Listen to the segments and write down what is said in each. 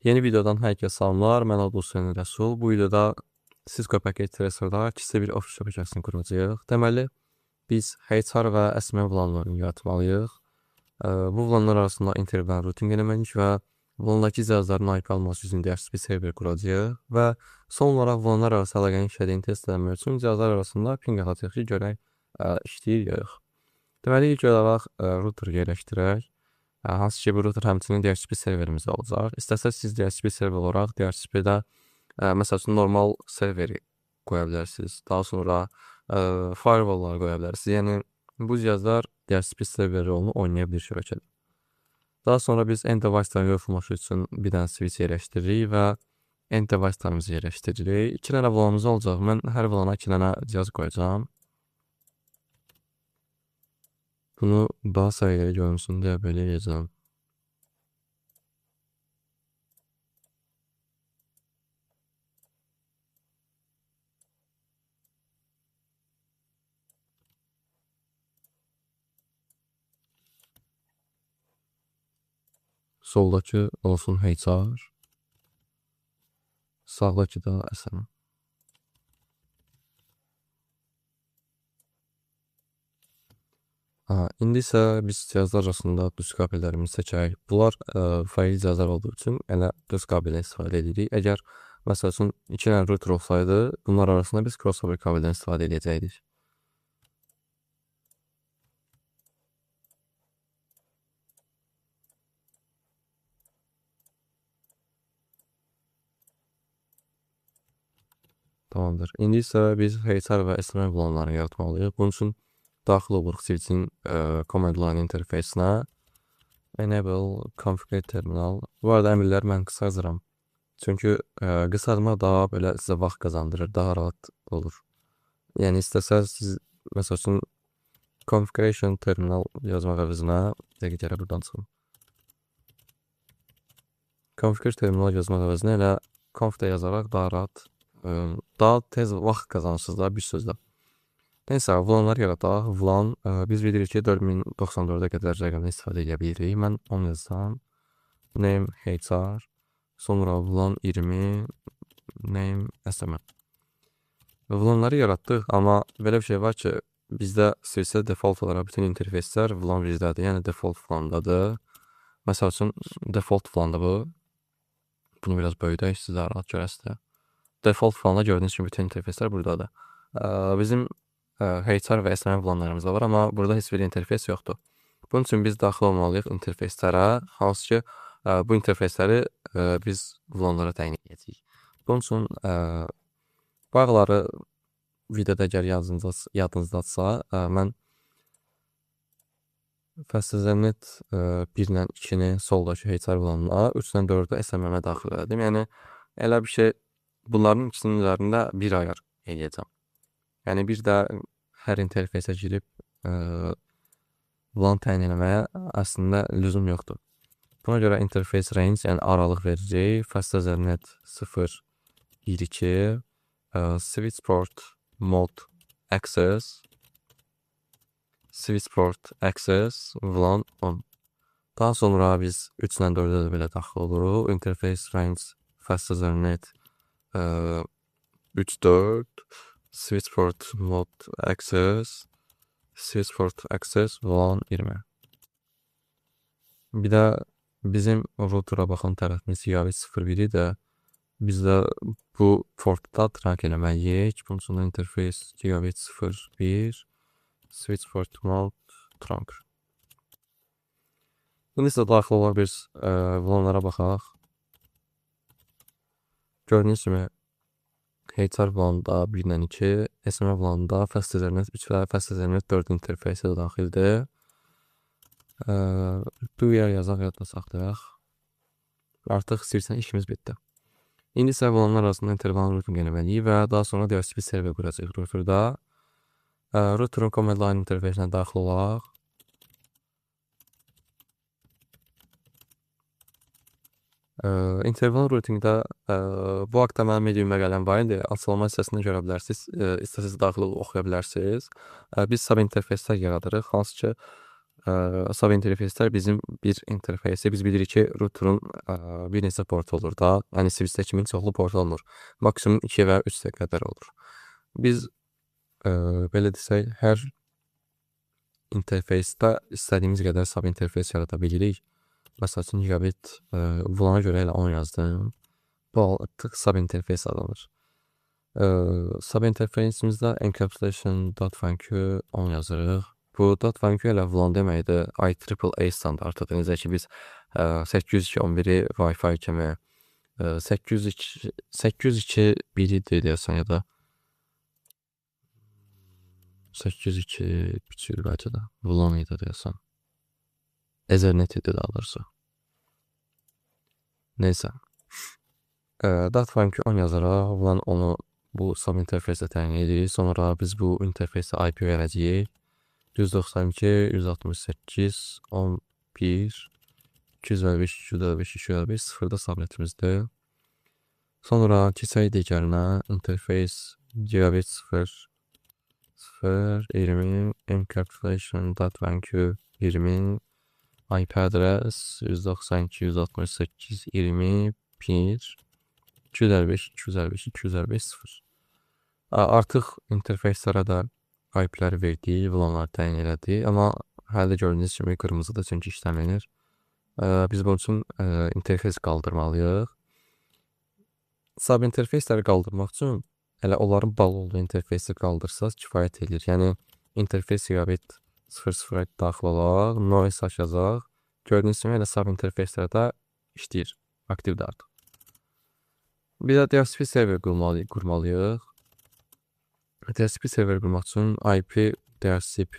Yeni videodan hər kəsə salamlar. Mən Adil Hüseyn Rəsul. Bu videoda Cisco Packet Tracer'da kiçik bir Office aplikasiyasını quracağıq. Deməli, biz HR və SMM vlanlarını yaratmalıyıq. Bu vlanlar arasında interval routing eləməliyik və vlandakı cihazların IP alması üçün DHCP server quracağıq və son olaraq vlanlar arası əlaqənin işlədiyini test etmək üçün cihazlar arasında ping atacağıq ki, görək işləyir ya yox. Deməli, ilk olaraq router yerləşdirək. Hansı ki, bu router həmçinin DHCP serverimiz olacaq. İstəsəz siz DHCP server olaraq DHCP-də məsəl üçün normal serveri qoya bilərsiniz. Daha sonra firewall-lar qoya bilərsiniz. Yəni bu cihazlar DHCP serveri rolunu oynaya bilir şəbəkədə. Daha sonra biz end device-ların yoxlaması üçün bir dənə switch yerləşdiririk və end device-larımızı yerləşdiririk. 2 dənə vlanımız olacaq. Mən hər vlana 2 dənə cihaz qoyacağam. Bunu daha sayıları görünsün deyə belə edəcəm. Soldakı olsun HR. Sağdakı da SMM. İndi isə biz cihazlar arasında düz kabellərimizi seçək. Bunlar fail cihazlar olduğu üçün elə düz kabeldən istifadə edirik. Əgər məsəl üçün 2 dənə router olsaydı, bunlar arasında biz crossover kabeldən istifadə edəcəkdik. Tamamdır. İndi isə biz HR və SMM vlanlarını yaratmalıyıq. Bunun üçün daxil oluruq switch'in command line interfeysinə. Enable configure terminal. Bu arada əmrləri mən qısacıram. Çünki qısaltma daha belə sizə vaxt qazandırır, daha rahat olur. Yəni istəsəz siz məsəl üçün configuration terminal yazmaq əvəzinə dəqiqə buradan çıxın. Configure terminal yazmaq əvəzinə elə conf-də yazaraq daha rahat, daha tez vaxt qazanırsınız da bir sözlə. Neysə, vlanları yaradaq. Vlan biz bilirik ki 4094-ə qədər rəqəmdən istifadə edə bilirik. Mən onu yazsam. Name HR. Sonra vlan 20. Name SMM. Vlanları yaratdıq, amma belə bir şey var ki, bizdə switch'də default olaraq bütün interfeyslər vlan bizdədir. Yəni default vlandadır. Məsəl üçün default vlanda bu. Bunu biraz böyüdək, sizə rahat görəsiniz. Default vlanda gördüyünüz kimi bütün interfeyslər buradadır. Bizim HR və SMM vlanlarımız da var, amma burada heç bir interfeys yoxdur. Bunun üçün biz daxil olmalıyıq interfeyslərə, hansı ki bu interfeysləri biz vlanlara təyin edəcəyik. Bunun üçün bağları videoda əgər yadınızdadsa, mən FastEthernet 1-lə 2-ni soldakı HR vlanına, 3-lə 4-ü SMM-ə daxil edim. Yəni elə bir şey, bunların ikisinin üzərində bir ayar edəcəm. Yəni bir də hər interfeysə girib vlan təyin eləməyə əslində lüzum yoxdur. Buna görə interface range, yəni aralıq verəcək. FastEthernet 0.1.2 switchport mode access switchport access vlan 10. Daha sonra biz 3-lə 4-ə də belə daxil oluruq. Interface range FastEthernet 3.4 switchport mode access switchport access vlan 20. Bir də bizim router'a baxan tərəfimiz gigabit 0.1-i də biz də bu portda trunk eləməliyik. Bunun üçün interface gigabit 0.1 switchport mode trunk. İndi isə daxil olan biz vlanlara baxaq. Gördüyünüz kimi HR vlanında 1-lə 2, SMM vlanında FastEthernet 3 və FastEthernet 4 interfeysi də daxildir. Bu yer yazaq, yadda saxlayaq. Artıq istəyirsən işimiz bitdi. İndi isə vlanlar arasında interval routing eləməliyik və daha sonra DHCP server quracaq routerda. Router'ın command line interfeysinə daxil olaq. Interval routingdə bu haqda mənim medium məqaləm var idi. Açıqlama hissəsində görə bilərsiniz. İstəsəz daxil olub oxuya bilərsiniz. Biz sub interfeyslər yaradırıq, hansı ki sub interfeyslər bizim bir interfeysi biz bilirik ki, routerun bir neçə portu olur da. Yəni switchdə kimin çoxlu portu olmur. Maksimum 2 və 3-ə qədər olur. Biz belə desək, hər interfeysdə istədiyimiz qədər sub interfeys yarada bilirik. Məsəl üçün gigabit VLAN-a görə elə 10 yazdım. Bu artıq sub interfeys adlanır. Sub interfeysimizdə encapsulation.funq 10 yazırıq. Bu .funq ilə VLAN deməkdir. IEEE standartıdır. Necə ki biz 802.11-i Wi-Fi kimi 802.1-i deyəsən ya da 802 küçük bəlkə də VLAN idi deyəsən. Ethernet idi daha doğrusu. Neysə. .funq 10 yazaraq VLAN onu bu sub interfeyslə təyin edirik. Sonra biz bu interfeysə IP verəcəyik. 192.168.11 255 255 255 0-da subnetimizdir. Sonra keçək digərinə interface gigabit 0 0 20 encapsulation.funq 20 IP adres 192.168.20 1 255 255 255 0. Artıq interfeyslərə də IP-ləri verdik, VLAN-ları təyin elədik. Amma hələ də gördüyünüz kimi qırmızıdır, çünki işləmir. Biz bunun üçün interfeys qaldırmalıyıq. Sub interfeysləri qaldırmaq üçün elə onların bağlı olduğu interfeysi qaldırsaz kifayət edir. Yəni interfeys gigabit 00-a daxil olaq, noise açacaq. Gördüyünüz kimi elə sub interfeyslərdə işləyir, aktivdir artıq. Bir də DHCP server qurmalıyıq. DHCP server qurmaq üçün IP DHCP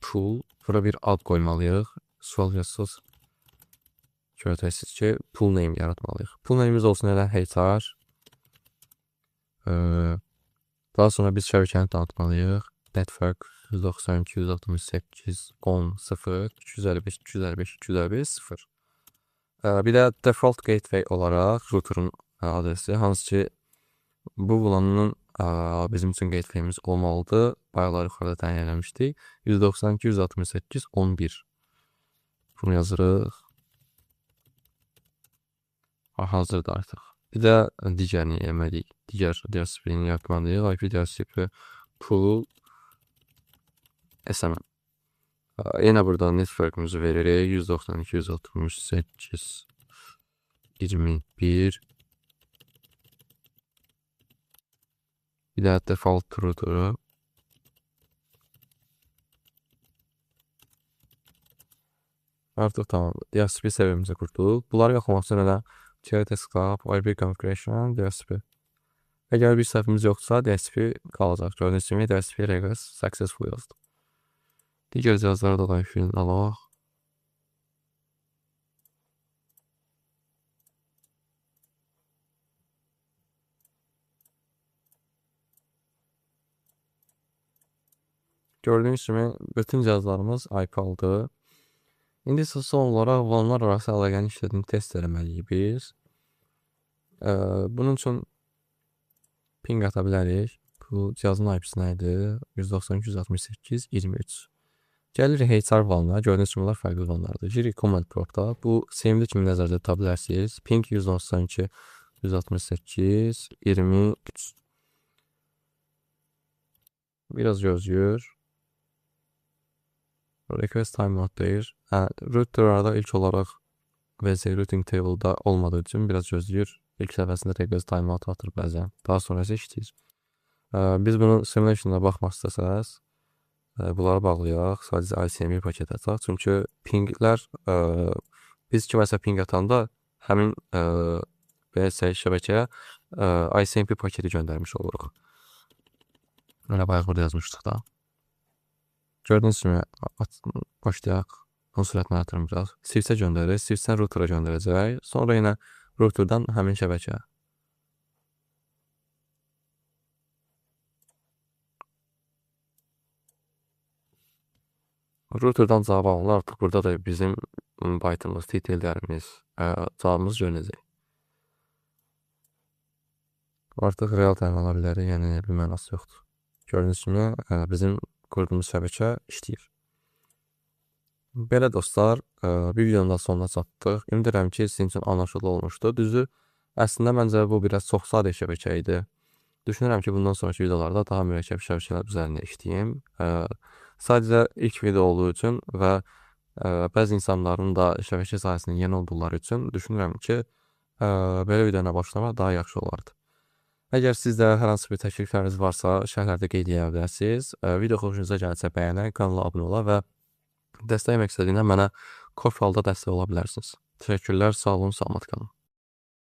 pool bura bir ad qoymalıyıq. Sual yazsız görəcəksiniz ki, pool name yaratmalıyıq. Pool name'imiz olsun elə HR. Daha sonra biz şəbəkəni tanıtmalıyıq. Network 192.168.10.0 Bir də default gateway olaraq routerun adresi, hansı ki bu VLAN-ın bizim üçün gateway'imiz olmalıdır. Bayaqlar yuxarıda təyin eləmişdik. 192.168.11 bunu yazırıq. Hazırdır artıq. Bir də digərini eləməliyik. Digər DHCP-ni yaratmalıyıq. IP DHCP pool SMM. Yenə burada network'ümüzü veririk. 192.168.21 bir də default router'ı artıq tamamdır. DHCP serverimizi qurduq. Bunları yoxlamaq üçün elə TLS-Club, IP configuration, DHCP. Əgər bir səhvimiz yoxdursa, DHCP qalacaq. Gördüyünüz kimi DHCP request successful yazdım. Digər cihazlara da IP-ni alaq. Gördüyünüz kimi bütün cihazlarımız IP aldı. İndi isə son olaraq VLAN-lar arası əlaqənin işlədiyini test eləməliyik biz. Bunun üçün ping ata bilərik. Bu cihazın IP-si nə idi? 192.168.23. Gəlir HR VLAN-a. Gördüyünüz kimi bunlar fərqli VLAN-lardır. Girik command prompt-da. Bu CMD kimi nəzərdə tuta bilərsiniz. Ping 192.168.23. Biraz gözləyir. Request timeout deyir. Router'larda ilk olaraq VC routing table'da olmadığı üçün biraz gözləyir. İlk səfəsində request timeout atır bəzən. Daha sonrası işləyir. Biz bunu simulation'da baxmaq istəsəz, bunları bağlayaq. Sadəcə ICMP paket ataq. Çünki pinglər, biz kiməsə ping atanda həmin VC şəbəkəyə ICMP paketi göndərmiş oluruq. Öyle bayaq burada yazmışdıq da. Gördüyünüz kimi başlayaq. Onun sürətini artırım biraz. Switch'ə göndərir. Switch'dən router'a göndərəcək. Sonra yenə router'dan həmin şəbəkəyə. Router'dan cavab alınır. Artıq burada da bizim byte'ımız, TTL-lərimiz, cavabımız görünəcək. Artıq real time ala bilərik. Yəni bir mənası yoxdur. Gördüyünüz kimi bizim qurduğumuz şəbəkə işləyir. Belə dostlar, bir videonun da sonuna çatdıq. Ümid edirəm ki, sizin üçün anlaşılır olmuşdu. Düzü, əslində məncə bu biraz çox sadə şəbəkə idi. Düşünürəm ki, bundan sonraki videolarda daha mürəkkəb şəbəkələr üzərində işləyim. Sadəcə ilk video olduğu üçün və bəzi insanların da şəbəkə sahəsində yeni olduqları üçün düşünürəm ki, belə videoya başlamaq daha yaxşı olardı. Əgər sizdə hər hansı bir təklifləriniz varsa, şərhlərdə qeyd edə bilərsiniz. Video xoşunuza gəlsə bəyənək, kanala abunə ola və dəstək məqsədilə mənə Ko-Fi'də dəstək ola bilərsiniz. Təşəkkürlər, sağ olun, salamat qalın.